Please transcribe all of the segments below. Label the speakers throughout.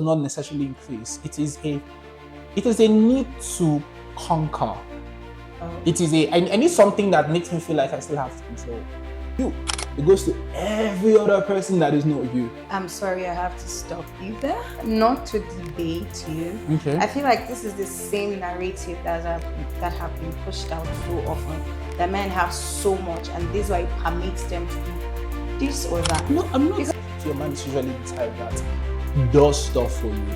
Speaker 1: not necessarily increase. It is a need to conquer. It is I need something that makes me feel like I still have to control you. It goes to every other person that is not you.
Speaker 2: I'm sorry, I have to stop you there. Not to debate you.
Speaker 1: Okay.
Speaker 2: I feel like this is the same narrative that have been pushed out so often. That men have so much, and this is why it permits them to do this or that.
Speaker 1: No, I'm not. Your man is usually the type that does stuff for you,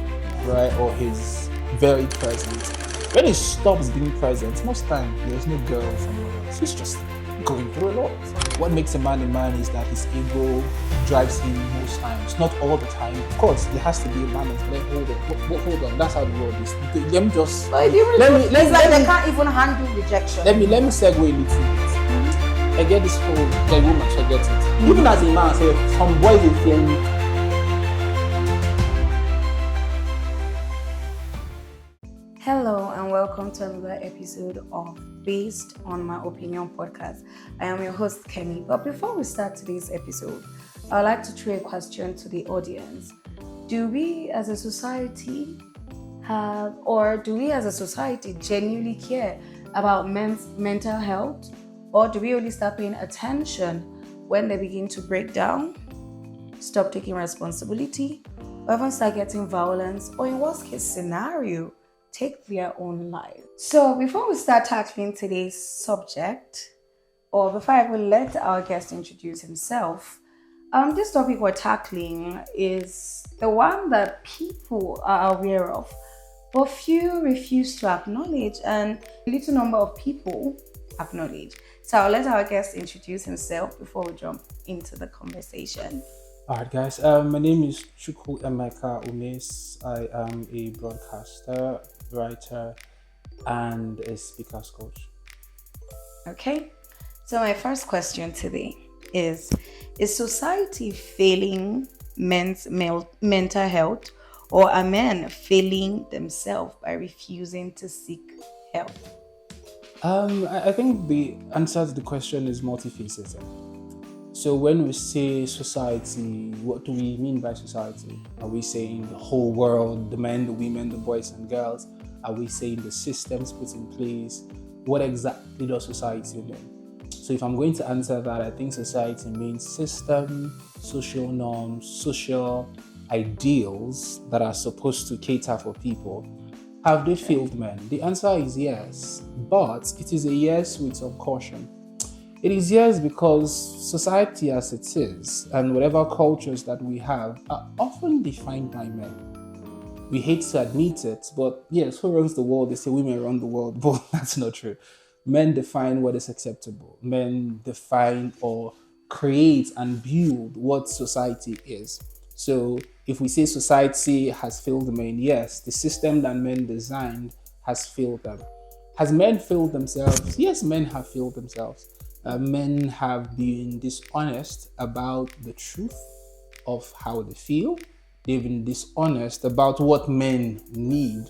Speaker 1: right? Or he's very present. When he stops being present, most time there's no girl somewhere else. He's just going through a lot. What makes a man is that his ego drives him most times, not all the time. Of course, there has to be a balance. Hold on. That's how the world is. Let me just.
Speaker 2: They can't even handle rejection.
Speaker 1: Let me segue a little bit. I get this whole woman, I get it. Even as a man, say some boys will fear me.
Speaker 2: Hello and welcome to another episode of Based on My Opinion podcast. I am your host, Kemi. But before we start today's episode, I would like to throw a question to the audience. Do we as a society genuinely care about men's mental health? Or do we only start paying attention when they begin to break down, stop taking responsibility, or even start getting violence, or in worst case scenario, take their own life? So before we start tackling today's subject, or before I will let our guest introduce himself, this topic we're tackling is the one that people are aware of, but few refuse to acknowledge, and a little number of people acknowledge. So I'll let our guest introduce himself before we jump into the conversation.
Speaker 1: Alright guys, my name is Chukwu Emeka Umes. I am a broadcaster, writer, and a speaker's coach.
Speaker 2: Okay, so my first question today is society failing men's mental health, or are men failing themselves by refusing to seek help?
Speaker 1: I think the answer to the question is multifaceted. So when we say society, what do we mean by society? Are we saying the whole world, the men, the women, the boys and girls? Are we saying the systems put in place? What exactly does society mean? So if I'm going to answer that, I think society means system, social norms, social ideals that are supposed to cater for people. Have they failed men? The answer is yes, but it is a yes with some caution. It is yes because society as it is and whatever cultures that we have are often defined by men. We hate to admit it, but yes, who runs the world? They say women run the world, but that's not true. Men define what is acceptable. Men define or create and build what society is. So if we say society has failed men, yes, the system that men designed has failed them. Has men failed themselves? Yes, men have failed themselves. Men have been dishonest about the truth of how they feel. They've been dishonest about what men need.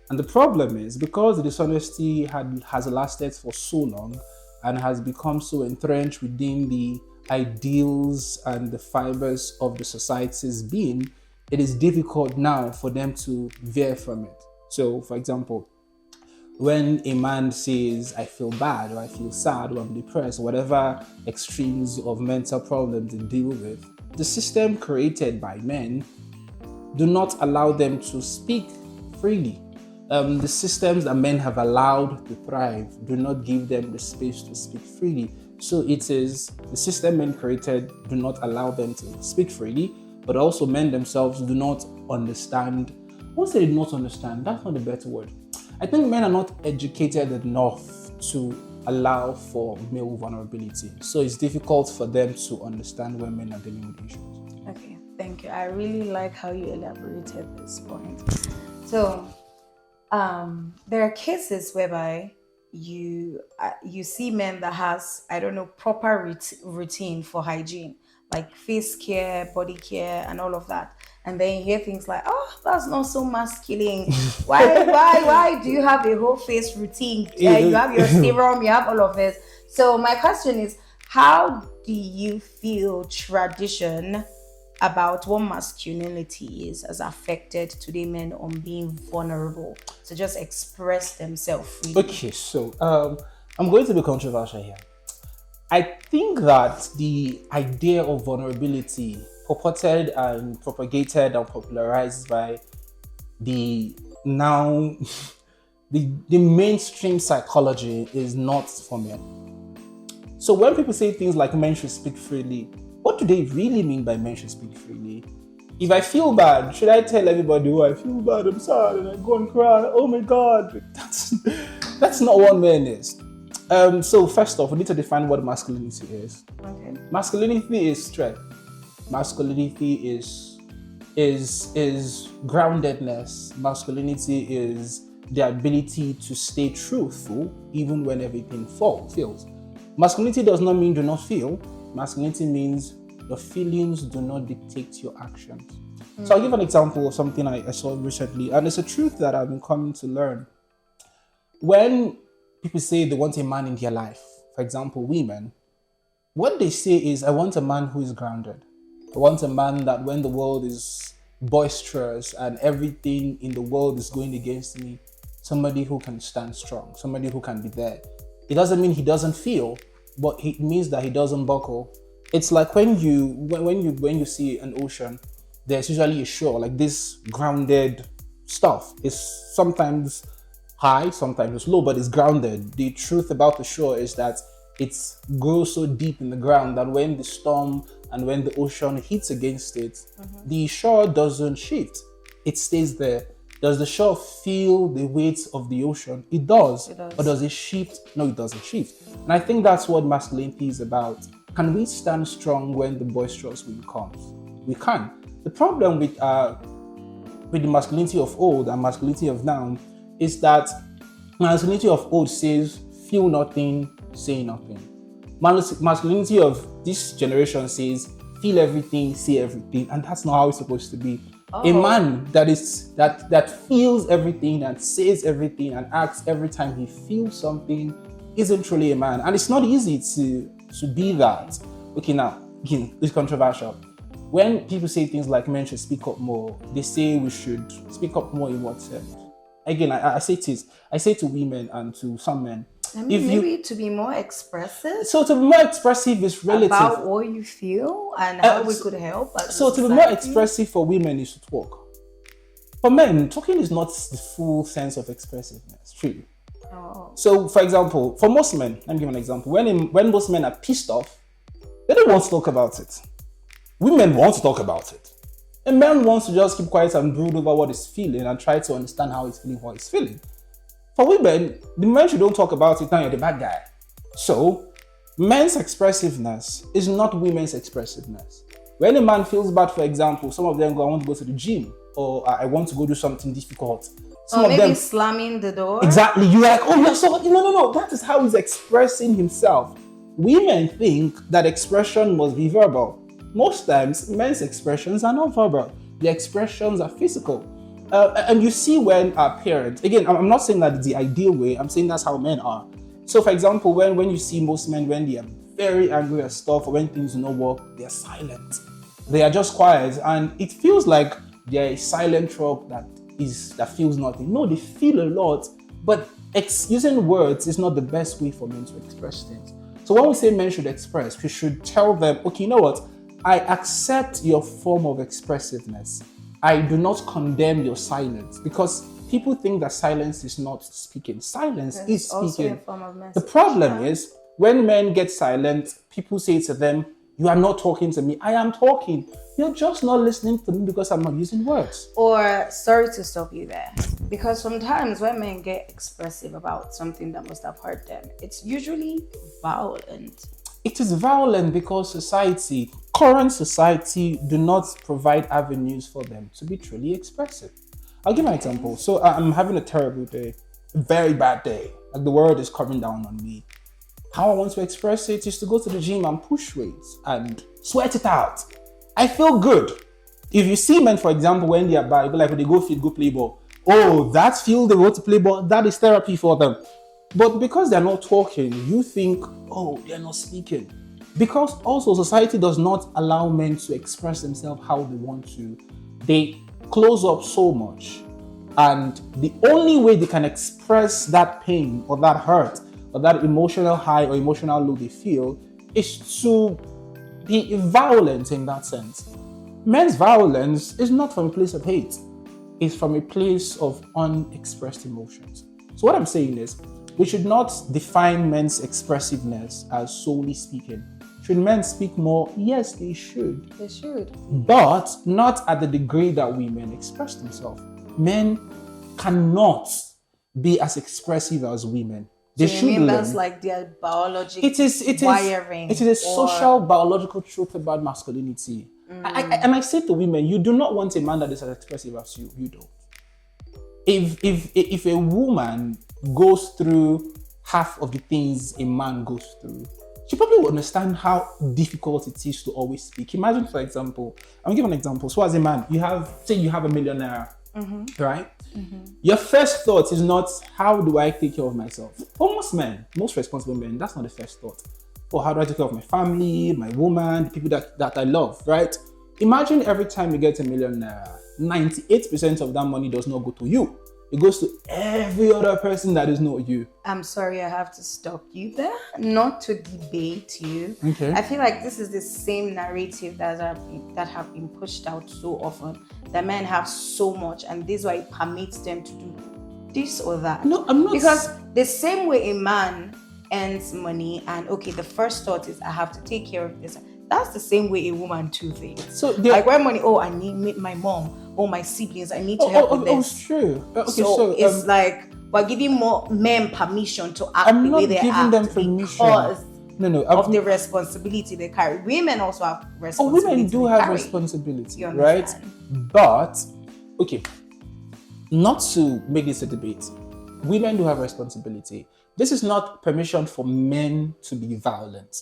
Speaker 1: And the problem is because the dishonesty has lasted for so long and has become so entrenched within the ideals and the fibers of the society's being, it is difficult now for them to veer from it. So, for example, when a man says, I feel bad, or I feel sad, or I'm depressed, whatever extremes of mental problems they deal with, the system created by men do not allow them to speak freely. The systems that men have allowed to thrive do not give them the space to speak freely. So it is the system men created do not allow them to speak freely, but also men themselves do not understand. I won't say they do not understand, that's not the better word. I think men are not educated enough to allow for male vulnerability. So it's difficult for them to understand when men are dealing with issues.
Speaker 2: Okay, thank you. I really like how you elaborated this point. So there are cases whereby you see men that has, proper routine for hygiene, like face care, body care, and all of that. And then you hear things like, oh, that's not so masculine. Why do you have a whole face routine? Yeah, you have your serum, you have all of this. So my question is, how do you feel tradition about what masculinity is as affected today men on being vulnerable to just express themselves freely.
Speaker 1: Okay, so I'm going to be controversial here. I think that the idea of vulnerability, purported and propagated and popularized by the now the mainstream psychology, is not for men. So when people say things like men should speak freely, what do they really mean by men should speak freely? If I feel bad, should I tell everybody, oh, I feel bad, I'm sad, and I go and cry? Oh my God, that's not what men is. So first off, we need to define what masculinity is.
Speaker 2: Okay.
Speaker 1: Masculinity is strength. Masculinity is groundedness. Masculinity is the ability to stay truthful even when everything fails. Masculinity does not mean do not feel. Masculinity means your feelings do not dictate your actions. So I'll give an example of something I saw recently, and it's a truth that I've been coming to learn. When people say they want a man in their life, for example, women, what they say is, I want a man who is grounded. I want a man that when the world is boisterous and everything in the world is going against me, somebody who can stand strong, somebody who can be there. It doesn't mean he doesn't feel, but it means that he doesn't buckle. It's like when you see an ocean, there's usually a shore, like this grounded stuff. It's sometimes high, sometimes it's low, but it's grounded. The truth about the shore is that it goes so deep in the ground that when the storm and when the ocean hits against it, the shore doesn't shift. It stays there. Does the shore feel the weight of the ocean? It does. Or does it shift? No, it doesn't shift. And I think that's what masculinity is about. Can we stand strong when the boisterous wind comes? We can. The problem with the masculinity of old and masculinity of now is that masculinity of old says, feel nothing, say nothing. Masculinity of this generation says, feel everything, say everything, and that's not how it's supposed to be. A man that feels everything and says everything and acts every time he feels something isn't truly a man. And it's not easy to be that. Okay, now, again, it's controversial. When people say things like men should speak up more, they say we should speak up more in what sense? Again, I say to women and to some men.
Speaker 2: I mean, maybe to be more expressive.
Speaker 1: So to be more expressive is relative.
Speaker 2: About what you feel and how we could help.
Speaker 1: So to be more expressive for women is to talk. For men, talking is not the full sense of expressiveness, truly.
Speaker 2: Oh.
Speaker 1: So, for example, for most men, let me give an example. When most men are pissed off, they don't want to talk about it. Women want to talk about it. A man wants to just keep quiet and brood over what he's feeling and try to understand how he's feeling, what he's feeling. For women, the men should don't talk about it, now you're the bad guy. So, men's expressiveness is not women's expressiveness. When a man feels bad, for example, some of them go, I want to go to the gym, or I want to go do something difficult. Some
Speaker 2: or maybe
Speaker 1: of them,
Speaker 2: slamming the door.
Speaker 1: Exactly. You're like, oh, yeah, so no. That is how he's expressing himself. Women think that expression must be verbal. Most times, men's expressions are not verbal. The expressions are physical. And you see when our parents, again, I'm not saying that it's the ideal way, I'm saying that's how men are. So for example, when you see most men, when they are very angry at stuff or when things do not work, they're silent. They are just quiet and it feels like they're a silent truck that feels nothing. No, they feel a lot, but using words is not the best way for men to express things. So when we say men should express, we should tell them, okay, you know what? I accept your form of expressiveness. I do not condemn your silence because people think that silence is not speaking. Silence is speaking.
Speaker 2: Also a form of message.
Speaker 1: The problem is when men get silent, people say to them, you are not talking to me. I am talking. You're just not listening to me because I'm not using words.
Speaker 2: Or, sorry to stop you there, because sometimes when men get expressive about something that must have hurt them, it's usually violent.
Speaker 1: It is violent because current society do not provide avenues for them to be truly expressive. I'll give an example. So I'm having a terrible day, a very bad day. Like the world is coming down on me. How I want to express it is to go to the gym and push weights and sweat it out. I feel good. If you see men, for example, when they are bad, like when they go fit, go play ball. Oh, that field they go to play ball, that is therapy for them. But because they're not talking, you think, oh, they're not speaking. Because also society does not allow men to express themselves how they want to. They close up so much. And the only way they can express that pain or that hurt or that emotional high or emotional low they feel is to be violent in that sense. Men's violence is not from a place of hate. It's from a place of unexpressed emotions. So what I'm saying is, we should not define men's expressiveness as solely speaking. Should men speak more? Yes, they should.
Speaker 2: They should.
Speaker 1: But not at the degree that women express themselves. Men cannot be as expressive as women. They
Speaker 2: So you
Speaker 1: should
Speaker 2: mean
Speaker 1: learn.
Speaker 2: that's like their biological
Speaker 1: It is
Speaker 2: wiring?
Speaker 1: it is a social biological truth about masculinity. And I say to women, you do not want a man that is as expressive as you. You don't. If a woman goes through half of the things a man goes through, she probably will understand how difficult it is to always speak. Imagine, for example, I'm giving an example. So as a man, you have a millionaire, right? Your first thought is not, how do I take care of myself? For most men, most responsible men, that's not the first thought. Or how do I take care of my family, my woman, the people that I love, right? Imagine every time you get a millionaire, 98% of that money does not go to you. It goes to every other person that is not you.
Speaker 2: I'm sorry, I have to stop you there. Not to debate you.
Speaker 1: Okay.
Speaker 2: I feel like this is the same narrative that have been pushed out so often. That men have so much, and this is why it permits them to do this or that.
Speaker 1: No, I'm not.
Speaker 2: Because the same way a man earns money, and okay, the first thought is I have to take care of this. That's the same way a woman too thinks.
Speaker 1: So
Speaker 2: like when money, I need my mom or my siblings, I need to help with this.
Speaker 1: It's true. Okay,
Speaker 2: so it's like we're giving more men permission to act
Speaker 1: I'm
Speaker 2: the way
Speaker 1: not
Speaker 2: they
Speaker 1: giving
Speaker 2: act
Speaker 1: them permission.
Speaker 2: because
Speaker 1: of
Speaker 2: the responsibility they carry. Women also have
Speaker 1: Oh,
Speaker 2: responsibility.
Speaker 1: women do
Speaker 2: they
Speaker 1: have
Speaker 2: carry.
Speaker 1: responsibility,
Speaker 2: You
Speaker 1: right?
Speaker 2: understand?
Speaker 1: But, okay, not to make this a debate, women do have responsibility. This is not permission for men to be violent.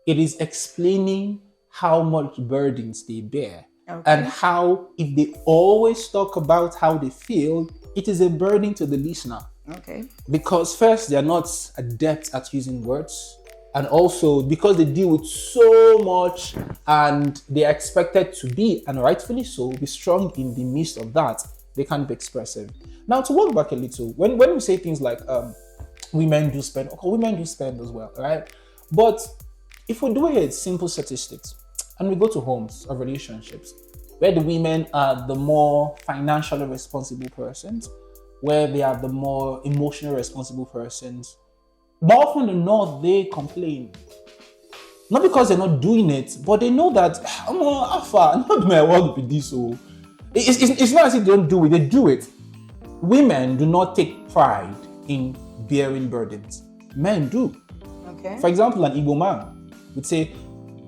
Speaker 1: It is explaining how much burdens they bear.
Speaker 2: Okay.
Speaker 1: And how, if they always talk about how they feel, it is a burden to the listener.
Speaker 2: Okay.
Speaker 1: Because first, they're not adept at using words. And also, because they deal with so much and they are expected to be, and rightfully so, be strong in the midst of that, they can't be expressive. Now, to walk back a little, when we say things like women do spend, okay, women do spend as well, right? But if we do it simple statistics, and we go to homes or relationships, where the women are the more financially responsible persons, where they are the more emotionally responsible persons, more often than not, they complain. Not because they're not doing it, but they know that, Alpha, not my work with this. So it's not as if they don't do it, they do it. Women do not take pride in bearing burdens. Men do.
Speaker 2: Okay.
Speaker 1: For example, an Igbo man would say,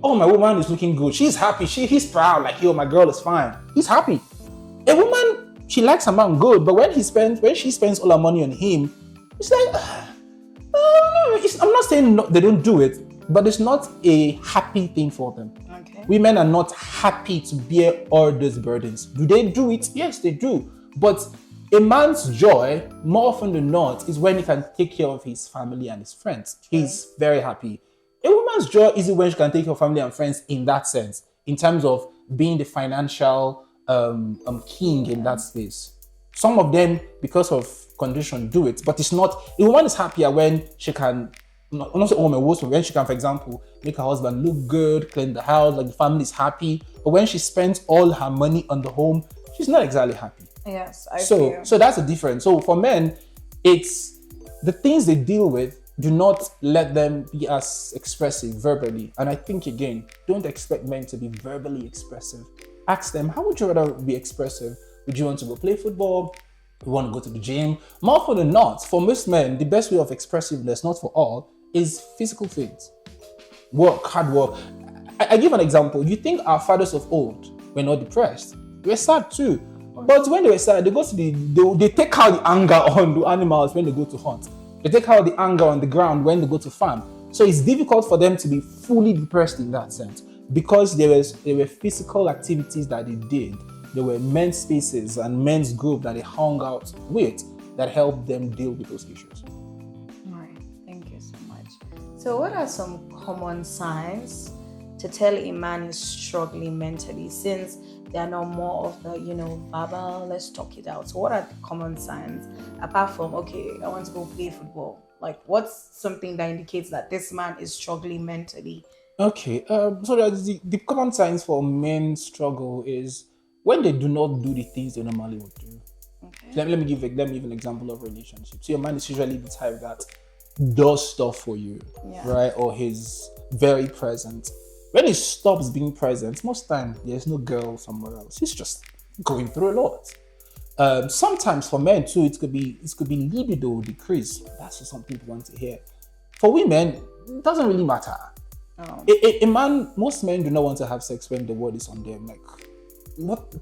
Speaker 1: oh, my woman is looking good. She's happy. He's proud. Like, yo, my girl is fine. He's happy. A woman, she likes her man good, but when she spends all her money on him, it's like, I'm not saying they don't do it, but it's not a happy thing for them.
Speaker 2: Okay.
Speaker 1: Women are not happy to bear all those burdens. Do they do it? Yes, they do. But a man's joy, more often than not, is when he can take care of his family and his friends. He's very happy. A woman's joy is when she can take care of family and friends in that sense, in terms of being the financial king in that space. Some of them, because of condition, do it, but it's not. A woman is happier when she can, not say woman works, but when she can, for example, make her husband look good, clean the house, like the family is happy. But when she spends all her money on the home, she's not exactly happy.
Speaker 2: Yes,
Speaker 1: So that's the difference. So for men, it's the things they deal with. Do not let them be as expressive verbally. And I think, again, don't expect men to be verbally expressive. Ask them, how would you rather be expressive? Would you want to go play football? You want to go to the gym? More often than not, for most men, the best way of expressiveness, not for all, is physical things. Work, hard work. I give an example. You think our fathers of old were not depressed? They were sad too. But when they were sad, they take out the anger on the animals when they go to hunt. They take out the anger on the ground when they go to farm. So it's difficult for them to be fully depressed in that sense, because there were physical activities that they did. There were men's spaces and men's group that they hung out with that helped them deal with those issues.
Speaker 2: All right, thank you so much. So what are some common signs to tell a man is struggling mentally, since they are not more of the, verbal, let's talk it out? So what are the common signs apart from, okay, I want to go play football? Like, what's something that indicates that this man is struggling mentally?
Speaker 1: Okay. So the common signs for men struggle is when they do not do the things they normally would do.
Speaker 2: Okay.
Speaker 1: Let me give an example of relationship. So your man is usually the type that does stuff for you,
Speaker 2: Yeah.
Speaker 1: right? Or he's very present. When he stops being present, most time there's no girl somewhere else. He's just going through a lot. Sometimes for men too, it could be libido decrease. That's just something people want to hear. For women, it doesn't really matter.
Speaker 2: Oh.
Speaker 1: A man, most men do not want to have sex when the word is on them. Like,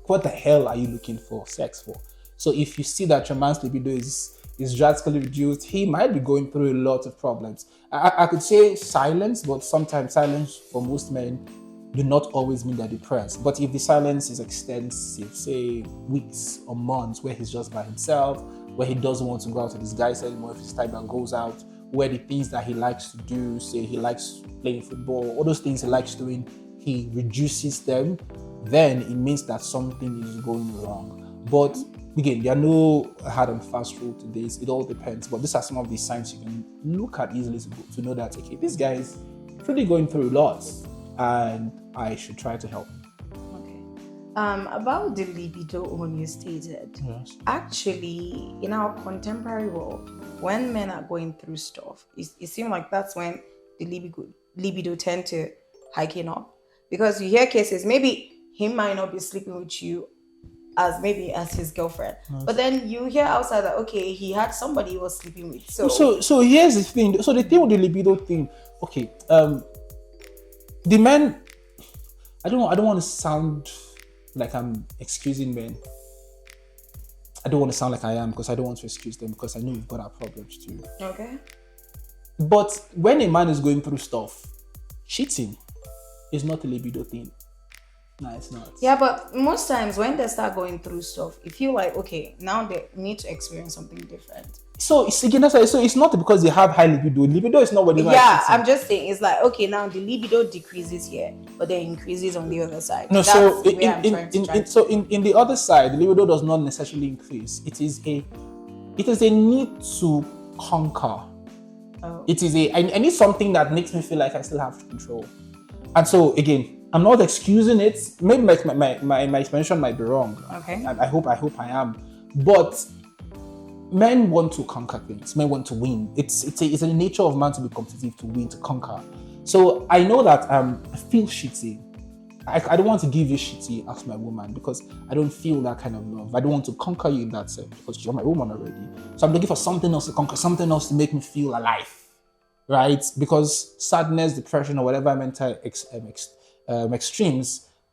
Speaker 1: what the hell are you looking for sex for? So if you see that your man's libido is drastically reduced, he might be going through a lot of problems. I could say silence, but sometimes silence for most men do not always mean they're depressed. But if the silence is extensive, say weeks or months, where he's just by himself, where he doesn't want to go out with his guys anymore, if he's type that goes out, where the things that he likes to do, say he likes playing football, all those things he likes doing, he reduces them, then it means that something is going wrong. But again, there are no hard and fast rule to this. It all depends. But these are some of the signs you can look at easily to know that, okay, this guy is really going through lots and I should try to help him.
Speaker 2: Okay. About the libido when you stated,
Speaker 1: Yes.
Speaker 2: actually, in our contemporary world, when men are going through stuff, it seems like that's when the libido tend to hiking up. Because you hear cases, maybe he might not be sleeping with you as his girlfriend, but then you hear outside that, okay, he had somebody he was sleeping with.
Speaker 1: So here's the thing. So the thing with the libido thing, okay, the men, I don't want to sound like I'm excusing men. I don't want to sound like I am, because I don't want to excuse them, because I know we've got our problems too.
Speaker 2: Okay.
Speaker 1: But when a man is going through stuff, cheating is not a libido thing. No, it's not.
Speaker 2: Yeah, but most times when they start going through stuff, you feel like, okay, now they need to experience something different.
Speaker 1: So it's again, that's why, so it's not because they have high libido. Libido is not what they
Speaker 2: Yeah, I'm just saying, it's like, okay, now the libido decreases here, but then increases on the other side.
Speaker 1: No,
Speaker 2: That's
Speaker 1: so
Speaker 2: where I'm trying to
Speaker 1: in the other side, the libido does not necessarily increase. It is a need to conquer.
Speaker 2: Oh.
Speaker 1: It is I need something that makes me feel like I still have control. And so again, I'm not excusing it. Maybe my explanation might be wrong.
Speaker 2: Okay.
Speaker 1: I hope I am. But men want to conquer things. Men want to win. It's a nature of man to be competitive, to win, to conquer. So I know that I feel shitty. I don't want to give you shitty as my woman, because I don't feel that kind of love. I don't want to conquer you in that sense, because you're my woman already. So I'm looking for something else to conquer, something else to make me feel alive, right? Because sadness, depression, or whatever mental extremes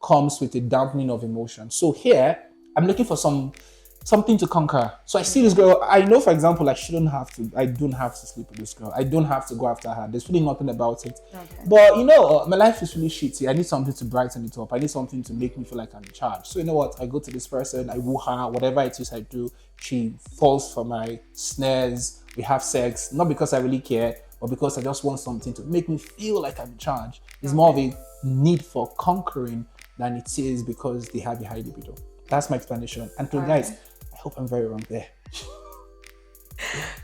Speaker 1: comes with a dampening of emotion. So here, I'm looking for something to conquer. So I see this girl. I know, for example, I don't have to sleep with this girl. I don't have to go after her. There's really nothing about it.
Speaker 2: Okay.
Speaker 1: But my life is really shitty. I need something to brighten it up. I need something to make me feel like I'm in charge. So you know what? I go to this person. I woo her. Whatever it is I do, she falls for my snares. We have sex, not because I really care, but because I just want something to make me feel like I'm in charge. It's more of a need for conquering than it is because they have a high libido. That's my explanation. And to guys, I hope I'm very wrong there.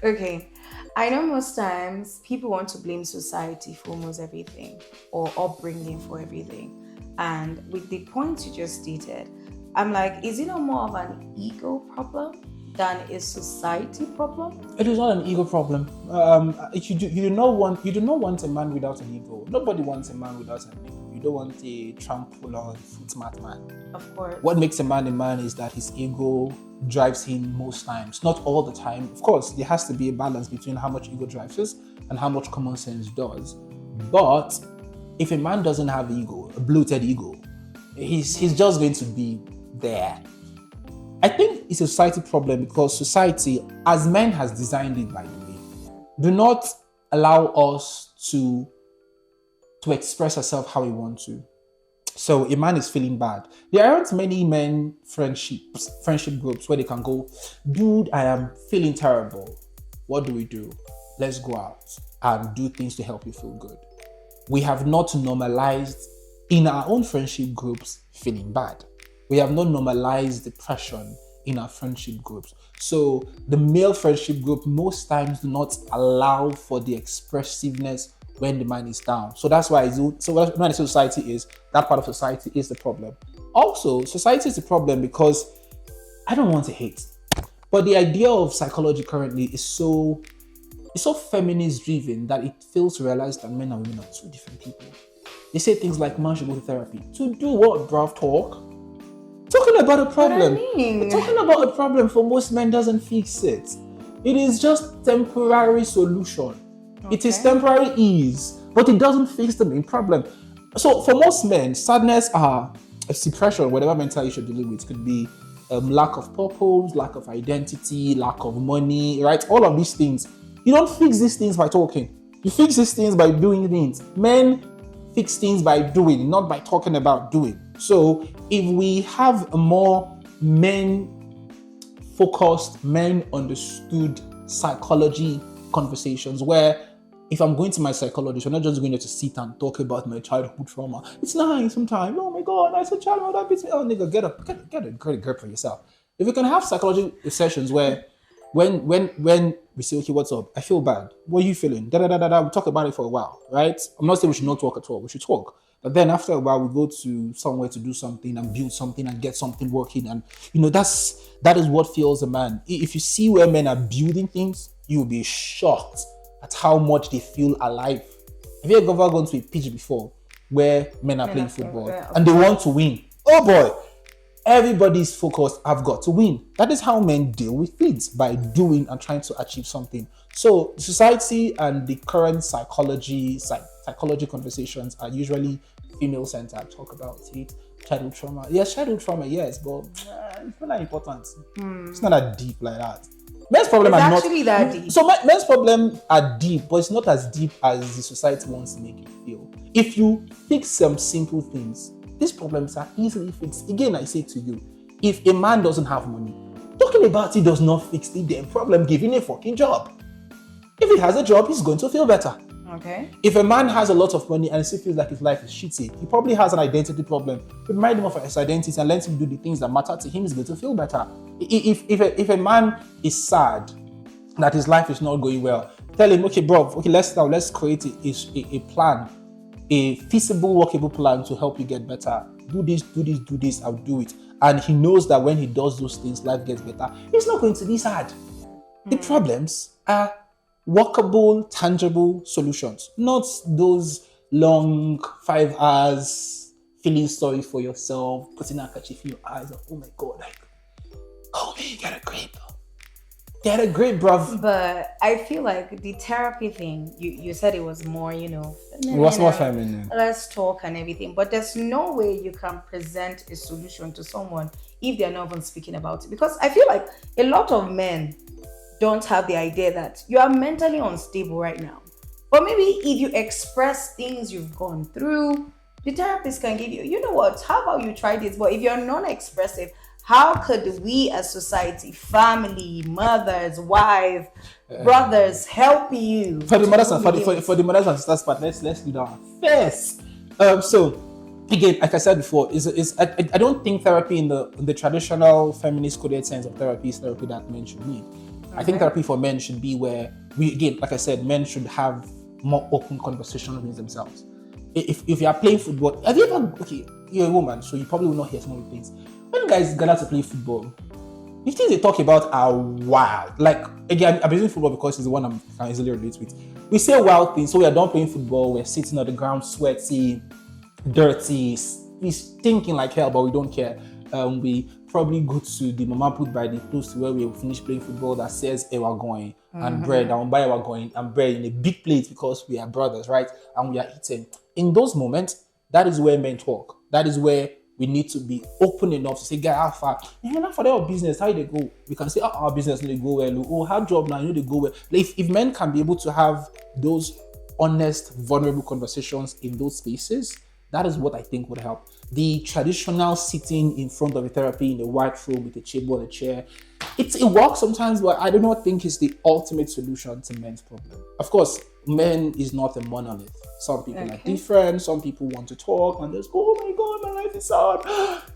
Speaker 2: Okay. I know most times people want to blame society for almost everything, or upbringing for everything. And with the points you just stated, I'm like, is it not more of an ego problem than a society problem?
Speaker 1: It is not an ego problem. You do not want a man without an ego. Nobody wants a man without an ego. You don't want a trample on foot smart man.
Speaker 2: Of course.
Speaker 1: What makes a man is that his ego drives him most times. Not all the time. Of course, there has to be a balance between how much ego drives us and how much common sense does. But if a man doesn't have ego, a bloated ego, he's just going to be there. I think it's a society problem, because society, as man has designed it, by the way, do not allow us to express ourselves how we want to. So a man is feeling bad. There aren't many men friendship groups where they can go, dude, I am feeling terrible. What do we do? Let's go out and do things to help you feel good. we have not normalized in our own friendship groups feeling bad. We have not normalized depression in our friendship groups. So the male friendship group most times do not allow for the expressiveness when the man is down. So that's why when I say society is, that part of society is the problem. Also, society is the problem because I don't want to hate, but the idea of psychology currently is so it's so feminist driven that it fails to realize that men and women are two different people. They say things like man should go to therapy. To do what, bruv? Talking about a problem. Talking about a problem for most men doesn't fix it. It is just temporary solution. Okay. It is temporary ease, but it doesn't fix the main problem. So for most men, sadness, depression, whatever mental issue you're dealing with, could be lack of purpose, lack of identity, lack of money, right? All of these things. You don't fix these things by talking. You fix these things by doing things. Men fix things by doing, not by talking about doing. So if we have a more men-focused, men-understood psychology conversations where if I'm going to my psychologist, we're not just going there to sit and talk about my childhood trauma. It's nice sometimes. Oh my God, I said child, that beats me. Oh nigga, get a grip for yourself. If we can have psychology sessions where when we say, okay, what's up? I feel bad. What are you feeling? We talk about it for a while, right? I'm not saying we should not talk at all. We should talk. But then after a while, we go to somewhere to do something and build something and get something working. And, that is what fuels a man. If you see where men are building things, you'll be shocked at how much they feel alive. Have you ever gone to a pitch before where men are playing football and they want to win? Oh boy, everybody's focused, I've got to win. That is how men deal with things, by doing and trying to achieve something. So society and the current psychology conversations are usually female-centered. Talk about it, childhood trauma. Yes, childhood trauma, yes, but it's not that important. It's not that deep like that. Men's problem are not actually that deep. So men's problems are deep, but it's not as deep as the society wants to make it feel. If you fix some simple things, these problems are easily fixed. Again, I say to you, if a man doesn't have money, talking about it does not fix the damn problem. Give him a fucking job. If he has a job, he's going to feel better.
Speaker 2: Okay.
Speaker 1: If a man has a lot of money and still feels like his life is shitty, he probably has an identity problem. Remind him of his identity and let him do the things that matter to him. He's going to feel better. If a man is sad that his life is not going well, tell him, okay, bro, okay, let's create a plan, a feasible, workable plan to help you get better. Do this, I'll do it. And he knows that when he does those things, life gets better. It's not going to be sad. The problems are workable, tangible solutions, not those long 5 hours feeling sorry for yourself, putting a handkerchief in your eyes, and, oh my God, like, oh man, get a grip, bruv.
Speaker 2: But I feel like the therapy thing, you said it was more,
Speaker 1: it was more feminine.
Speaker 2: Let's talk and everything. But there's no way you can present a solution to someone if they're not even speaking about it. Because I feel like a lot of men don't have the idea that you are mentally unstable right now. But maybe if you express things you've gone through, the therapist can give you know what, how about you try this? But if you're non-expressive, how could we as society, family, mothers, wives, brothers help you?
Speaker 1: For the mothers and sisters, but let's do that first. So again, like I said before, I don't think therapy in the traditional feminist coded sense of therapy is therapy that men should need. I think therapy for men should be where like I said, men should have more open conversations with themselves. If you are playing football, have you ever, okay, you're a woman, so you probably will not hear some of the things. When guys gather to play football, the things they talk about are wild. Like, again, I'm using football because it's the one I'm easily relate with. We say wild things, so we are done playing football, we're sitting on the ground, sweaty, dirty, we're stinking like hell, but we don't care. We probably go to the mama put by the close to where we finish playing football that says ewa going and bread, and buy ewa going and bread in a big plate because we are brothers, right? And we are eating. In those moments, that is where men talk. That is where we need to be open enough to say, guy, how far? Not for our business, how they go? We can say, our business they go well. Oh, how job now, they go well. Like, if men can be able to have those honest, vulnerable conversations in those spaces, That is what I think would help. The traditional sitting in front of a therapy in a white room with a table and a chair, it works sometimes, but I do not think it's the ultimate solution to men's problem. Of course, men is not a monolith. Some people are different. Some people want to talk and there's, oh my God, my life is hard.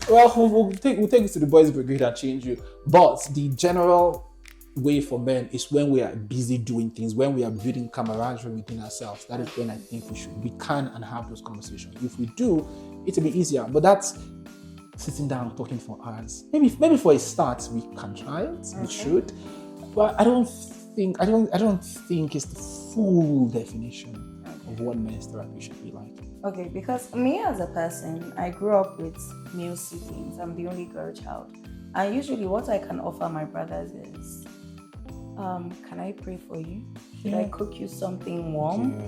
Speaker 1: Well, we'll take it to the boys' brigade and change you. But the general way for men is when we are busy doing things, when we are building camaraderie within ourselves. That is when I think we can and have those conversations. If we do, it'll be easier. But that's sitting down talking for hours. Maybe for a start we can try it. We should, but I don't think it's the full definition of what men's therapy should be like.
Speaker 2: Okay, because me as a person, I grew up with male siblings. I'm the only girl child, and usually what I can offer my brothers is, can I pray for you? Should I cook you something warm?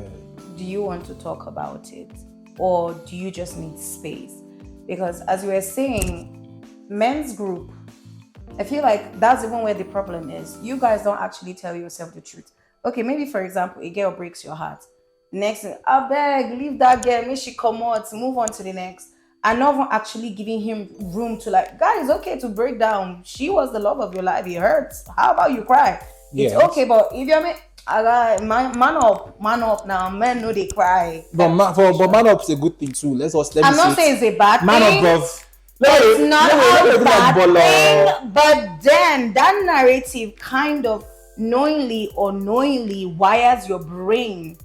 Speaker 2: Do you want to talk about it? Or do you just need space? Because as you were saying, men's group, I feel like that's even where the problem is. You guys don't actually tell yourself the truth. Okay, maybe for example, a girl breaks your heart. Next thing, I beg, leave that girl, make she come out, move on to the next. And not even actually giving him room to like, guys, okay to break down. She was the love of your life. It hurts. How about you cry? It's okay, but if you're man up now. Men know they cry.
Speaker 1: But man up is a good thing too.
Speaker 2: I'm not saying it's a bad thing.
Speaker 1: Man up, bruv.
Speaker 2: It's not a bad thing. But then that narrative kind of knowingly or unknowingly wires your brain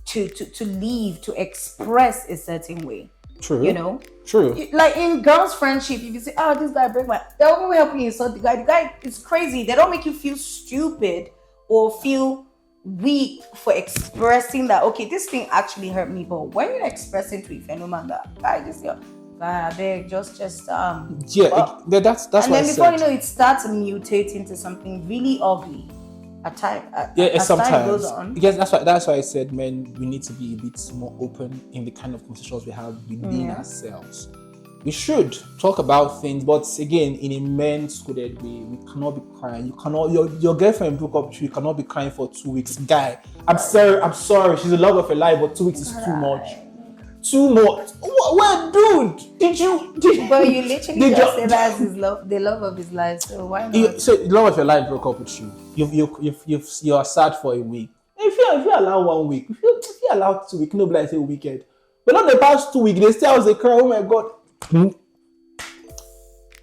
Speaker 2: to live, to express a certain way.
Speaker 1: True.
Speaker 2: You know?
Speaker 1: True.
Speaker 2: Like in girls' friendship, if you say, oh, this guy break my... They'll only help you insult the guy. The guy is crazy. They don't make you feel stupid or feel weak for expressing that, okay, this thing actually hurt me. But when you're expressing to a phenomenon that, guy, just... I beg, just
Speaker 1: that's
Speaker 2: and
Speaker 1: and
Speaker 2: then before you know, it starts mutating to something really ugly. As time goes on.
Speaker 1: Yes, that's why I said, men, we need to be a bit more open in the kind of conversations we have within ourselves. We should talk about things, but again, in a men-coded way, we cannot be crying. You cannot. Your girlfriend broke up with you. You cannot be crying for 2 weeks, guy. I'm sorry. She's the love of your life, but 2 weeks is too much. Too much. What, dude? Did you?
Speaker 2: But you literally just said that's the love of his life. So why not?
Speaker 1: So the love of your life broke up with you. You're sad for a week. If you allow 1 week, if you allow 2 weeks, nobody say wicked. But not the past 2 weeks, they still was a cry. Oh my God.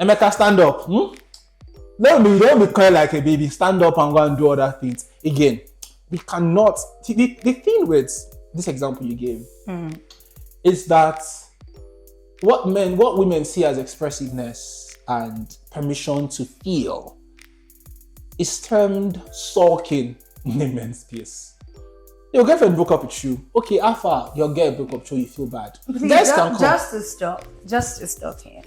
Speaker 1: Emeka, stand up. Don't be crying like a baby. Stand up and go and do other things. Again, we cannot. The thing with this example you gave. Is that what women see as expressiveness and permission to feel is termed sulking in a men's space. Your girlfriend broke up with you. Okay, after your girl broke up with you, you feel bad.
Speaker 2: Please, just to stop here.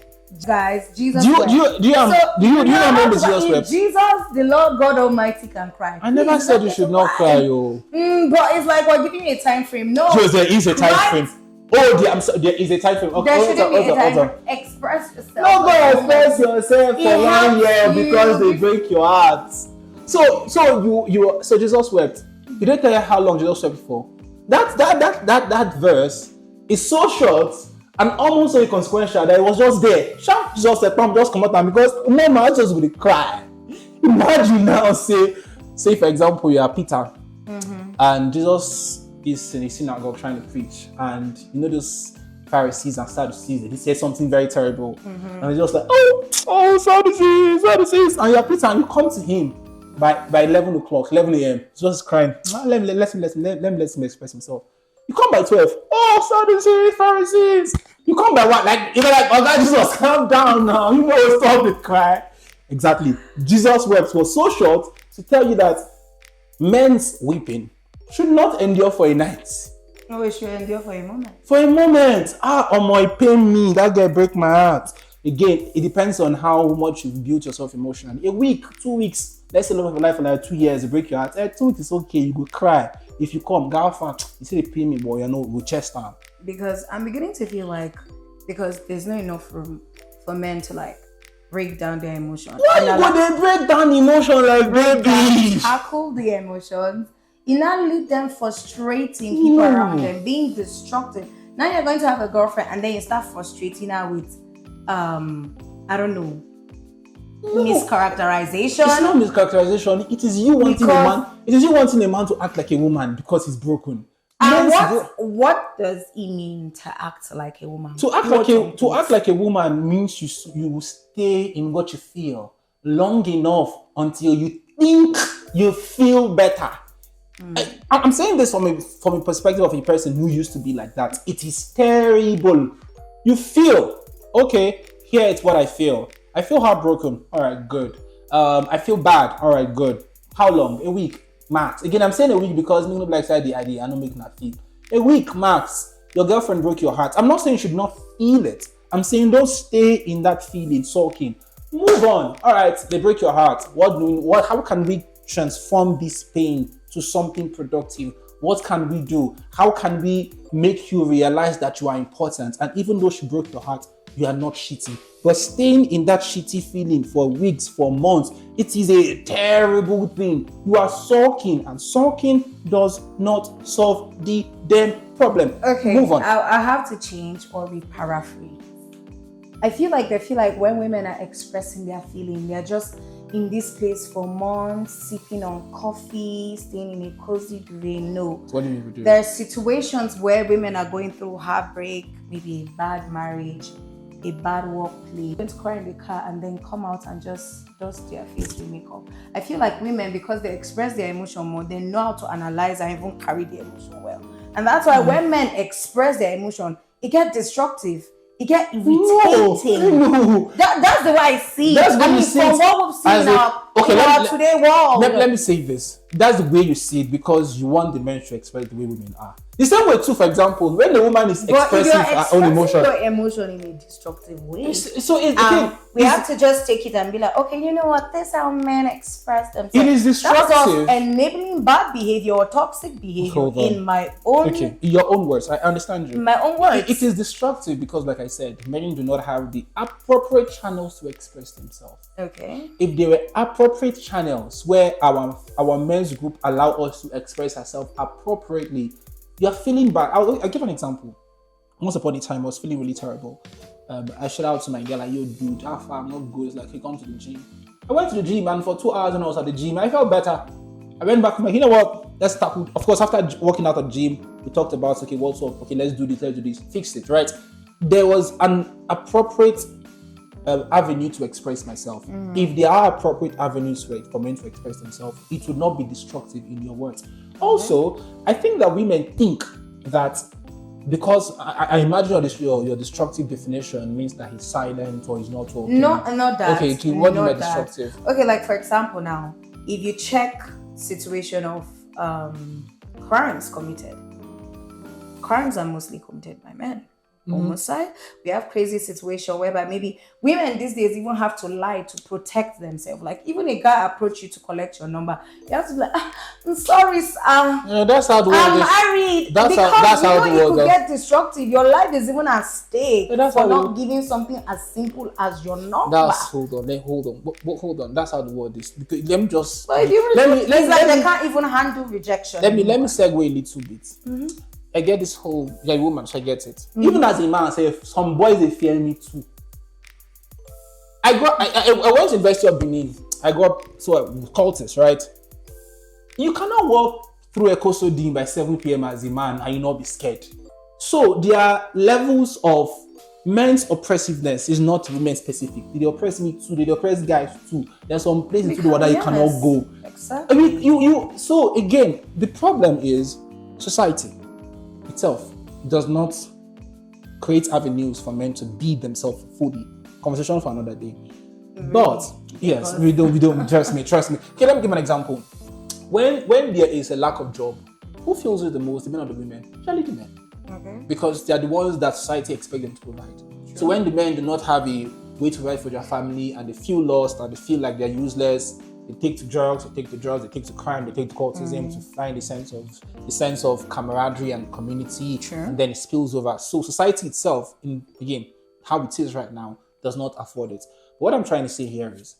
Speaker 2: Guys, Jesus.
Speaker 1: Do you remember Jesus wept?
Speaker 2: Jesus, the Lord God Almighty can cry.
Speaker 1: I never said you should not cry, yo.
Speaker 2: But it's like we're giving you a time frame. No,
Speaker 1: there is a time frame. Oh, I'm sorry, there is a time frame.
Speaker 2: Okay, there shouldn't be a time frame. Express yourself.
Speaker 1: No, go express yourself for 1 year because they break your heart. So Jesus wept. You don't tell you how long Jesus wept for. That verse is so short and almost so inconsequential that it was just there. Shout Jesus wept, just come out and because no man just would cry. Imagine now, say for example you are Peter and Jesus is in a synagogue trying to preach, and you know those Pharisees and Sadducees, they say something very terrible, and he's just like, oh, Sadducees, and you're Peter, and you come to him by 11 a.m. He's just crying. Let him express himself. You come by 12. Oh, Sadducees, Pharisees. You come by 1, like oh God, Jesus, calm down now. You know, stop the cry. Exactly. Jesus wept was so short to tell you that men's weeping should not endure for a night.
Speaker 2: No, it should endure for a moment.
Speaker 1: For a moment. It pain me. That guy break my heart. Again, it depends on how much you've built yourself emotionally. A week, 2 weeks, let's say love of your life for like 2 years, you break your heart. 2 weeks is okay, you go cry. If you come, Galfa, you say they pay me, boy, with chest down.
Speaker 2: Because I'm beginning to feel like, because there's not enough room for men to like break down their emotions.
Speaker 1: Why would they break down emotion like baby?
Speaker 2: Tackle the emotions. It now lead them frustrating people around them, being destructive. Now you're going to have a girlfriend and then you start frustrating her with, I don't know, mischaracterization.
Speaker 1: It's not mischaracterization. It is you wanting a man. It is you wanting a man to act like a woman because he's broken.
Speaker 2: And what does it mean to act like a woman?
Speaker 1: To act like a woman means you stay in what you feel long enough until you think you feel better. I'm saying this from a perspective of a person who used to be like that. It is terrible. You feel, okay, here it's what I feel. I feel heartbroken. All right, good. I feel bad. All right, good. How long? A week, max. Again, I'm saying a week because me no like side the idea. I don't make that feel. A week, max. Your girlfriend broke your heart. I'm not saying you should not feel it. I'm saying don't stay in that feeling, sulking. Move on. All right, they break your heart. How can we transform this pain to something productive? What can we do? How can we make you realize that you are important? And even though she broke your heart, you are not shitty. But staying in that shitty feeling for weeks, for months, it is a terrible thing. You are sulking, and sulking does not solve the damn problem.
Speaker 2: Okay,
Speaker 1: move on.
Speaker 2: I have to change or rephrase. I feel like when women are expressing their feeling, they're just in this place for months, sipping on coffee, staying in a cozy duvet. No.
Speaker 1: What do you mean?
Speaker 2: There are situations where women are going through heartbreak, maybe a bad marriage, a bad workplace, going to cry in the car and then come out and just dust their face with makeup. I feel like women, because they express their emotion more, they know how to analyze and even carry the emotion well. And that's why when men express their emotion, it gets destructive. It gets irritating.
Speaker 1: No.
Speaker 2: That's the way I see it.
Speaker 1: That's what you see
Speaker 2: from what we've seen in our today world.
Speaker 1: Let me say this. That's the way you see it because you want the men to express the way women are. The same way too, for example, when the woman is expressing her own emotion.
Speaker 2: Your emotion in a destructive way.
Speaker 1: We
Speaker 2: have to just take it and be like, okay, you know what? This is how men express themselves.
Speaker 1: It is destructive.
Speaker 2: That's us enabling bad behavior or toxic behavior in my own.
Speaker 1: Okay, in your own words. I understand you.
Speaker 2: In my own words.
Speaker 1: It is destructive because, like I said, men do not have the appropriate channels to express themselves.
Speaker 2: Okay.
Speaker 1: If there were appropriate channels where our men's group allow us to express ourselves appropriately, you're feeling bad. I'll give an example. Once upon a time, I was feeling really terrible. I shout out to my girl, like, yo, dude, how far? I'm not good. It's like, hey, come to the gym. I went to the gym, and for 2 hours when I was at the gym, I felt better. I went back, I'm like, you know what? Let's start. Of course, after working out at the gym, we talked about, okay, what's up? Okay, let's do this. Fix it, right? There was an appropriate avenue to express myself. If there are appropriate avenues for men to express themselves, it would not be destructive in your words. Also, I think that women think that because I imagine your destructive definition means that he's silent or he's not talking.
Speaker 2: Not that.
Speaker 1: Okay, what do you mean by destructive?
Speaker 2: Okay, like for example now, if you check situation of crimes committed, crimes are mostly committed by men. Homicide, we have crazy situation whereby maybe women these days even have to lie to protect themselves. Like even a guy approach you to collect your number, you have to be like, I'm sorry, sir.
Speaker 1: Yeah, that's how the world
Speaker 2: I'm married.
Speaker 1: That's
Speaker 2: because
Speaker 1: how the world
Speaker 2: could get destructive. Your life is even at stake for not giving something as simple as your number.
Speaker 1: Hold on. That's how the world is. Because let me just.
Speaker 2: But they can't even handle rejection.
Speaker 1: Let me segue a little bit. I get this whole, you're a woman, so I get it. Even as a man, I say, some boys, they fear me too. I went to University of Benin. I got cultists, right? You cannot walk through a coastal dean by 7 p.m. as a man and you not be scared. So there are levels of men's oppressiveness is not women specific. They oppress me too. They oppress guys too. There's some places to the water you cannot go.
Speaker 2: Exactly.
Speaker 1: I mean, so again, the problem is society itself does not create avenues for men to be themselves fully. Conversation for another day. But yes, we don't trust me. Okay, let me give an example. When there is a lack of job, who feels it the most? The men or the women? Usually the men.
Speaker 2: Okay.
Speaker 1: Because they are the ones that society expects them to provide. True. So when the men do not have a way to provide for their family and they feel lost and they feel like they're useless, they take to drugs, they take to crime, they take to cultism to find a sense of camaraderie and community, and then it spills over. So society itself, again, how it is right now, does not afford it. But what I'm trying to say here is,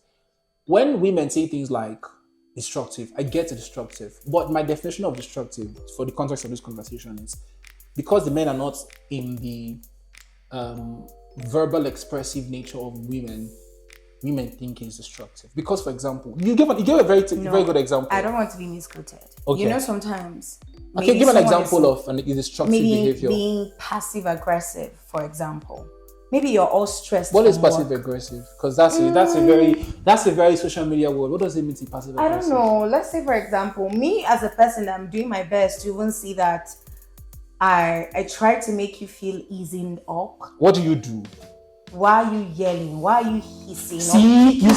Speaker 1: when women say things like destructive, I get it destructive, but my definition of destructive for the context of this conversation is, because the men are not in the verbal expressive nature of women think it's destructive. Because, for example, you give a very good example.
Speaker 2: I don't want to be misquoted.
Speaker 1: Okay.
Speaker 2: You know, sometimes.
Speaker 1: Okay, give an example of an destructive behavior.
Speaker 2: Being passive aggressive, for example. Maybe you're all stressed.
Speaker 1: What is passive aggressive? Because that's a very social media word. What does it mean to be passive aggressive?
Speaker 2: I don't know. Let's say, for example, me as a person, I'm doing my best to even see that I try to make you feel easing up.
Speaker 1: What do you do?
Speaker 2: Why are you yelling? Why are you hissing?
Speaker 1: You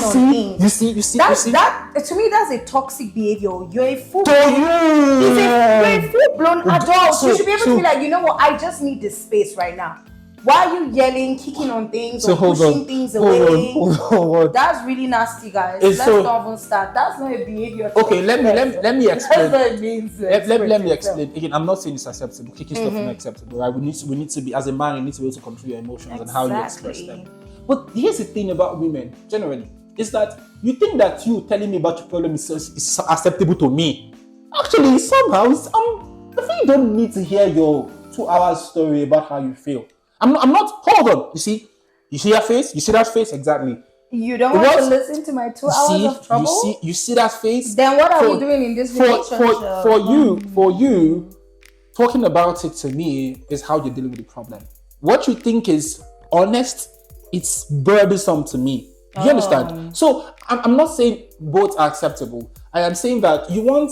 Speaker 1: see.
Speaker 2: That to me, that's a toxic behavior. You're a full.
Speaker 1: You're
Speaker 2: a full-blown adult. You should be able to be like, you know what? I just need this space right now. Why are you yelling, kicking on things, or pushing things away? Hold on. That's really nasty, guys. Let's not even start. That's not a behavior.
Speaker 1: Okay, let me explain.
Speaker 2: That's what it means.
Speaker 1: Let me explain. Again, I'm not saying it's acceptable. Kicking stuff is not acceptable, right? We need to be, as a man, you need to be able to control your emotions and how you express them. But here's the thing about women, generally, is that you think that you telling me about your problem is acceptable to me. Actually, somehow, I think you don't need to hear your 2-hour story about how you feel. I'm not. Hold on. You see her face. You see that face exactly.
Speaker 2: You don't want to listen to my 2 hours of trouble.
Speaker 1: You see that face.
Speaker 2: Then what are we doing in this relationship?
Speaker 1: For you, talking about it to me is how you're dealing with the problem. What you think is honest, it's burdensome to me. Do you understand? So I'm not saying both are acceptable. I am saying that you want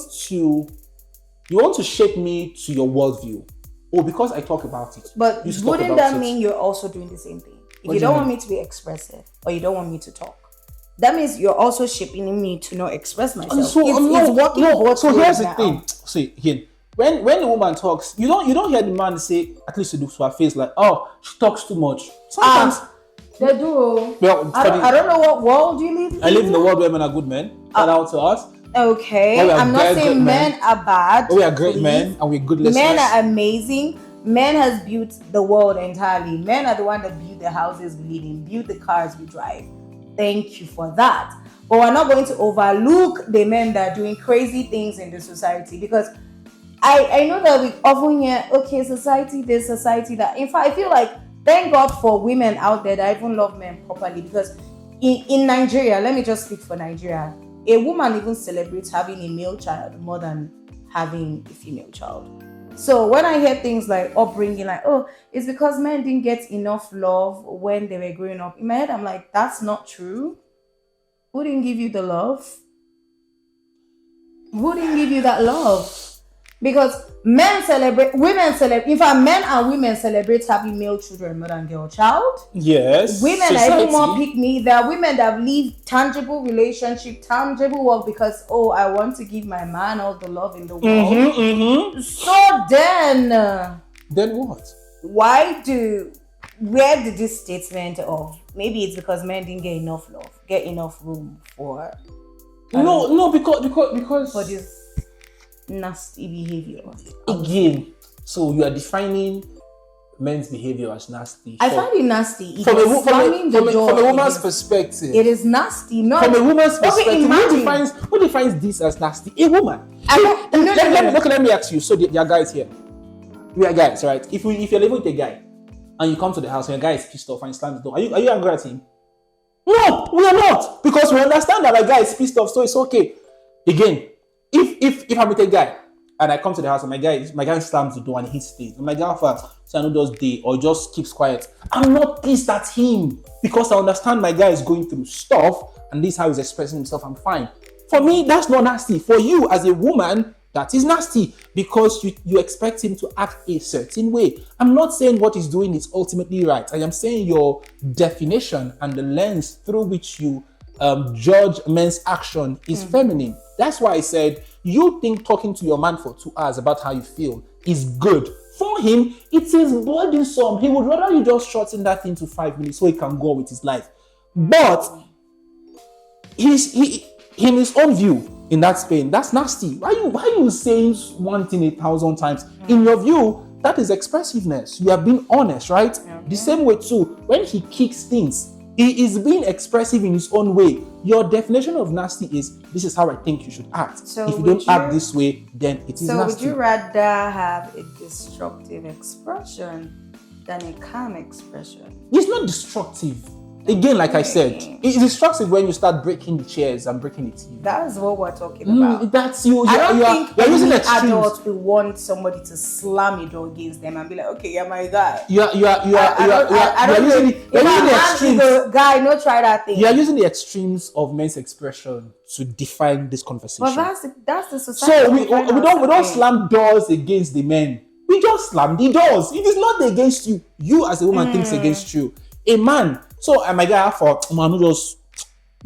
Speaker 1: to shape me to your worldview. Oh, because I talk about it.
Speaker 2: But wouldn't that mean you're also doing the same thing? If you don't want me to be expressive or you don't want me to talk, that means you're also shaping me to not express myself.
Speaker 1: So here's the thing. See, again, when a woman talks, you don't hear the man say, at least to look to her face, like, oh, she talks too much. Sometimes
Speaker 2: they do.
Speaker 1: Well,
Speaker 2: I don't know what world you live in.
Speaker 1: I live in the world where men are good men. Shout out to us.
Speaker 2: Okay, I'm not saying men are bad.
Speaker 1: We are great men and we're good listeners.
Speaker 2: Men are amazing. Men has built the world entirely. Men are the one that build the houses we live in, build the cars we drive. Thank you for that. But we're not going to overlook the men that are doing crazy things in the society, because I know that we often hear, okay, society this, society that. In fact, I feel like thank God for women out there that even love men properly, because in Nigeria, let me just speak for Nigeria, a woman even celebrates having a male child more than having a female child. So when I hear things like upbringing, like, oh, it's because men didn't get enough love when they were growing up, in my head, I'm like, that's not true. Who didn't give you the love? Who didn't give you that love? Because men celebrate, women celebrate, in fact, men and women celebrate having male children more than girl child.
Speaker 1: Yes.
Speaker 2: Women are even more pick me. There are women that leave tangible relationship, tangible work because, oh, I want to give my man all the love in the world. So then
Speaker 1: what?
Speaker 2: Where did this statement of maybe it's because men didn't get enough love, get enough room for?
Speaker 1: Because
Speaker 2: for this nasty behavior.
Speaker 1: Again, so you are defining men's behavior as nasty.
Speaker 2: I find it nasty.
Speaker 1: From a woman's perspective.
Speaker 2: It is nasty.
Speaker 1: From a woman's perspective, who defines this as nasty? A woman. Let me ask you. So there are guys here. We are guys, right? If you're living with a guy and you come to the house and your guy is pissed off and he slams the door, are you angry at him? No, we are not, because we understand that my guy is pissed off, so it's okay. Again, if I'm with a guy and I come to the house and my guy slams the door and he stays, and my guy first so I know does day or just keeps quiet, I'm not pissed at him because I understand my guy is going through stuff and this is how he's expressing himself. I'm fine. For me, that's not nasty. For you as a woman, that is nasty because you expect him to act a certain way. I'm not saying what he's doing is ultimately right. I am saying your definition and the lens through which you judge men's action is feminine. That's why I said you think talking to your man for 2 hours about how you feel is good. For him, it is burdensome. He would rather you just shorten that into 5 minutes so he can go with his life. But in his own view, in that Spain, that's nasty. Why are you saying one thing 1,000 times? In your view, that is expressiveness. You are being honest, right? Okay. The same way too, when he kicks things, He is being expressive in his own way. Your definition of nasty is, this is how I think you should act.
Speaker 2: So
Speaker 1: if you
Speaker 2: would
Speaker 1: don't act this way, then it is
Speaker 2: So would
Speaker 1: nasty.
Speaker 2: you rather have a destructive expression than a calm expression?
Speaker 1: It's not destructive. Again, like I said, it's destructive when you start breaking the chairs and breaking the TV.
Speaker 2: That's what we're talking about.
Speaker 1: That's you.
Speaker 2: I don't think
Speaker 1: you're using
Speaker 2: any
Speaker 1: extremes.
Speaker 2: adult will want somebody to slam a door against them and be like, okay, you're my guy.
Speaker 1: You're using the extremes.
Speaker 2: Guy, no try that thing.
Speaker 1: You are using the extremes of men's expression to define this conversation.
Speaker 2: But that's the society.
Speaker 1: So we don't slam doors against the men. We just slam the doors. It is not against you. You as a woman thinks against you. A man. So my guy for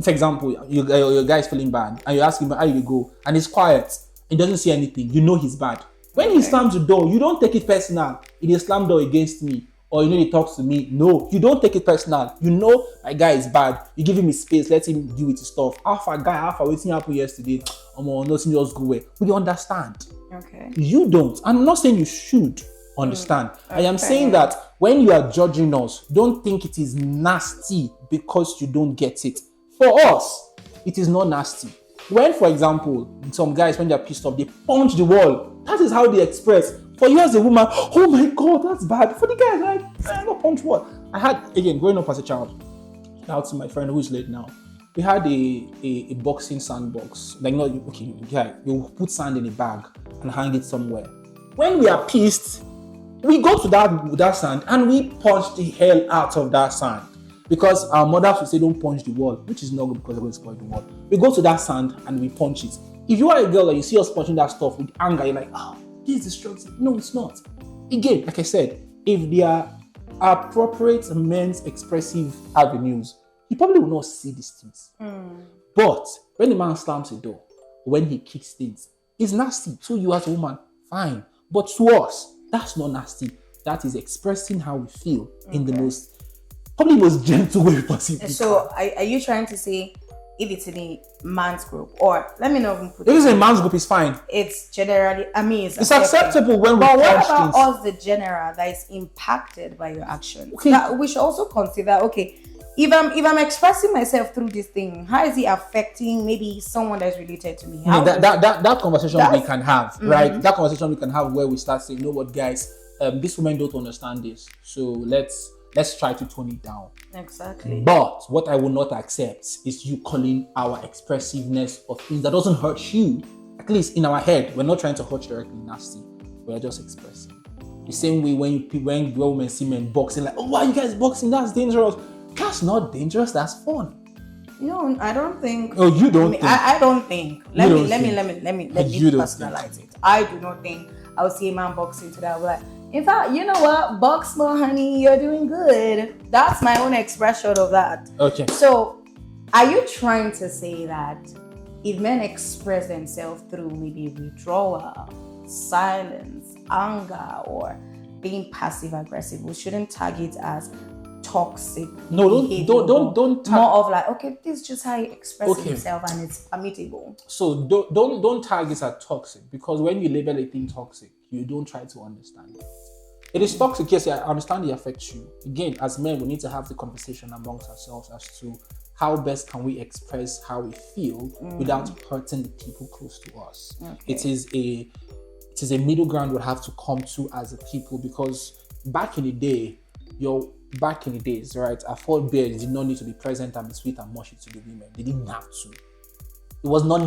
Speaker 1: example, your guy is feeling bad and you ask him how you go and he's quiet. He doesn't say anything. You know he's bad. When he slams the door, you don't take it personal. It is slam door against me. Or he talks to me. No, you don't take it personal. You know my guy is bad. You give him his space, let him deal with his stuff. Alpha waiting happened yesterday. Nothing just go away. We understand.
Speaker 2: Okay.
Speaker 1: You don't. I'm not saying you should understand. I am saying that when you are judging us, don't think it is nasty because you don't get it. For us, it is not nasty. When, for example, some guys, when they're pissed off, they punch the wall. That is how they express. For you as a woman, oh my God, that's bad. For the guys, like, not punch wall. I had, again, growing up as a child, now to my friend who's late now, we had a boxing sandbox. Like, not, okay, yeah, you put sand in a bag and hang it somewhere. When we are pissed, we go to that sand and we punch the hell out of that sand. Because our mothers would say, don't punch the wall, which is not good because they're going to spoil the wall. We go to that sand and we punch it. If you are a girl and you see us punching that stuff with anger, you're like, oh, this is destructive. No, it's not. Again, like I said, if there are appropriate men's expressive avenues, he probably will not see these things. But when the man slams a door, when he kicks things, it's nasty. So you as a woman, fine. But to us, that's not nasty. That is expressing how we feel in the most gentle way possible.
Speaker 2: So are you trying to say if it's in a man's group, or let me not even put
Speaker 1: it? If it's a man's group, it's fine.
Speaker 2: It's generally, I mean,
Speaker 1: it's acceptable when we
Speaker 2: But what
Speaker 1: punch
Speaker 2: about
Speaker 1: things.
Speaker 2: us, the general, that is impacted by your actions?
Speaker 1: Okay.
Speaker 2: That we should also consider, okay, if I'm expressing myself through this thing, how is it affecting maybe someone that's related to me?
Speaker 1: That conversation we can have, right? That conversation we can have where we start saying, you know what, guys, these women don't understand this, so let's try to tone it down.
Speaker 2: Exactly.
Speaker 1: But what I will not accept is you calling our expressiveness of things that doesn't hurt you. At least in our head, we're not trying to hurt you directly nasty. We're just expressing. The same way when women see men boxing, like, oh, why are you guys boxing? That's dangerous. That's not dangerous. That's fun.
Speaker 2: No, I don't think.
Speaker 1: Oh, you don't think?
Speaker 2: I don't think. Let me
Speaker 1: You don't
Speaker 2: personalize it. I do not think I'll see a man boxing today. I'll be like, in fact, you know what? Box more, honey. You're doing good. That's my own expression of that.
Speaker 1: Okay.
Speaker 2: So, are you trying to say that if men express themselves through maybe withdrawal, silence, anger, or being passive aggressive, we shouldn't tag it as toxic?
Speaker 1: No, don't tag.
Speaker 2: More of like, okay, this is just how he expresses himself and it's permittable.
Speaker 1: So don't tag it as toxic, because when you label a thing toxic, you don't try to understand it. It is toxic, yes, I understand it affects you. Again, as men, we need to have the conversation amongst ourselves as to how best can we express how we feel without hurting the people close to us. Okay. It is a middle ground we'll have to come to as a people, because back in the days, right, our forebears did not need to be present and be sweet and mushy to the women. They didn't have to. It was not a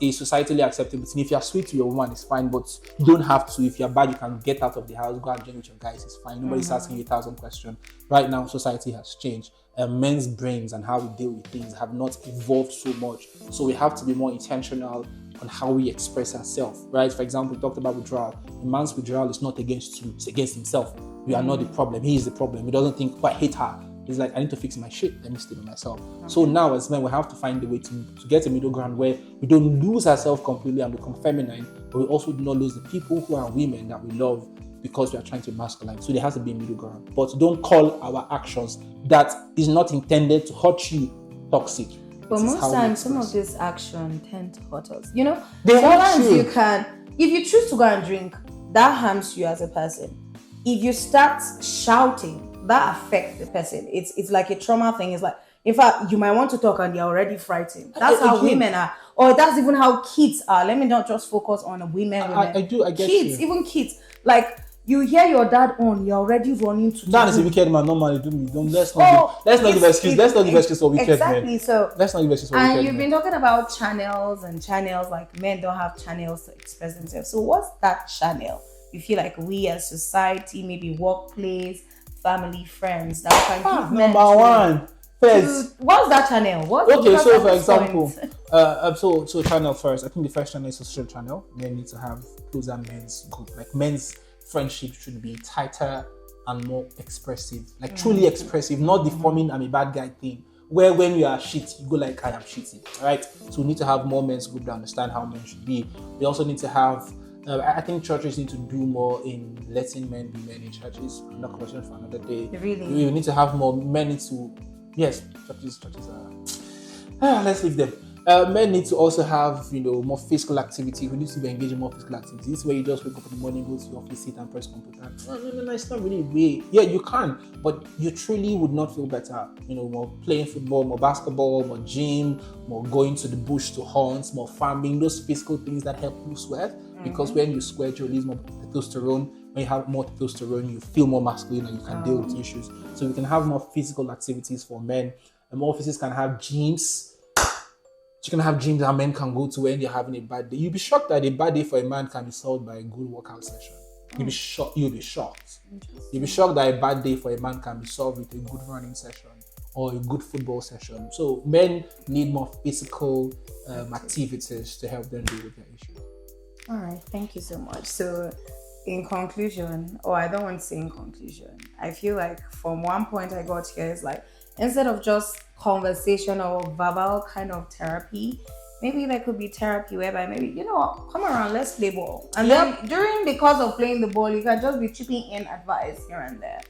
Speaker 1: societally acceptable thing. If you're sweet to your woman, it's fine, but you don't have to. If you're bad, you can get out of the house, go and drink with your guys, it's fine. Nobody's asking you 1,000 questions. Right now, society has changed. Men's brains and how we deal with things have not evolved so much. So we have to be more intentional on how we express ourselves, right? For example, we talked about withdrawal. A man's withdrawal is not against you, it's against himself. You are not the problem, he is the problem. He doesn't think, oh, I hate her. He's like, I need to fix my shit, let me stay with myself. Okay. So now as men, we have to find a way to get a middle ground where we don't lose ourselves completely and become feminine, but we also do not lose the people who are women that we love because we are trying to masculine. So there has to be a middle ground. But don't call our actions that is not intended to hurt you toxic.
Speaker 2: But most times, some of these actions tend to hurt us. You know,
Speaker 1: they
Speaker 2: sometimes you can, if you choose to go and drink, that harms you as a person. If you start shouting, that affects the person. It's like a trauma thing. It's like, in fact, you might want to talk and they're already frightened. That's how
Speaker 1: Again,
Speaker 2: women are, or that's even how kids are. Let me not just focus on women.
Speaker 1: I get
Speaker 2: kids,
Speaker 1: you.
Speaker 2: even kids. Like you hear your dad on, you're already running to.
Speaker 1: That is a wicked man. Normally, let's not give excuse. Let's not give excuse for wicked
Speaker 2: exactly,
Speaker 1: men.
Speaker 2: So
Speaker 1: Let's not give excuse for wicked men.
Speaker 2: And you've been talking about channels and channels. Like men don't have channels to express themselves. So what's that channel? You feel like we as society, maybe workplace, family, friends, that can give men
Speaker 1: number one. First,
Speaker 2: what's that channel? What?
Speaker 1: Okay, so for example, so channel first. I think the first channel is a social channel. Men need to have closer men's group. Like men's friendship should be tighter and more expressive. Like truly expressive, not the forming I'm a bad guy thing. Where when you are shit, you go like I am shitty. Alright? So we need to have more men's group that understand how men should be. We also need to have I think churches need to do more in letting men be men in churches. Another question for another day.
Speaker 2: Really?
Speaker 1: We need to have more men need to churches are let's leave them. Men need to also have, more physical activity. We need to be engaged in more physical activity. This is where you just wake up in the morning, go to your office, sit and press computer. No, it's not really way. Yeah, you can, but you truly would not feel better. More playing football, more basketball, more gym, more going to the bush to hunt, more farming, those physical things that help you sweat. Because when you sweat, you release more testosterone. When you have more testosterone, you feel more masculine and you can deal with issues. So we can have more physical activities for men. And more offices can have gyms. You can have gyms that men can go to when they're having a bad day. You'll be shocked that a bad day for a man can be solved by a good workout session. You'll be shocked. You'll be shocked that a bad day for a man can be solved with a good running session or a good football session. So men need more physical activities to help them deal with their issues.
Speaker 2: All right, thank you so much. So, in conclusion, or I don't want to say in conclusion, I feel like from one point I got here is like, instead of just conversation or verbal kind of therapy, maybe there could be therapy whereby maybe, come around, let's play ball. And then during the course of playing the ball, you can just be chipping in advice here and there.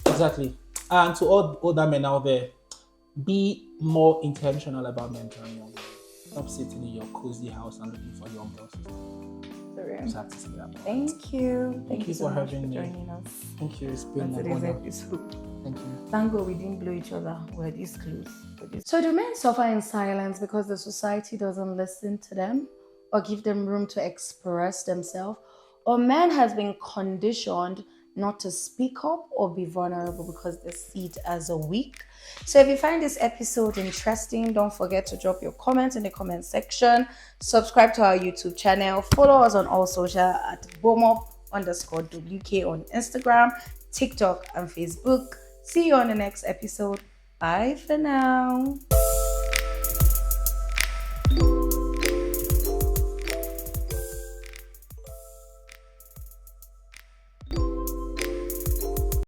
Speaker 1: Exactly. And to all older men out there, be more intentional about mentoring young men. Stop sitting in your cozy house and looking for young girls.
Speaker 2: Thank you. Thank you so much for
Speaker 1: having me.
Speaker 2: joining us.
Speaker 1: Thank you. It's been
Speaker 2: today's
Speaker 1: honor.
Speaker 2: episode.
Speaker 1: Thank you.
Speaker 2: Thank God we didn't blow each other. We're this close. So do men suffer in silence because the society doesn't listen to them or give them room to express themselves? Or man has been conditioned not to speak up or be vulnerable because they see it as a weak? So if you find this episode interesting, don't forget to drop your comments in the comment section. Subscribe to our YouTube channel. Follow us on all social at BOMUP_WK on Instagram, TikTok, and Facebook. See you on the next episode. Bye for now.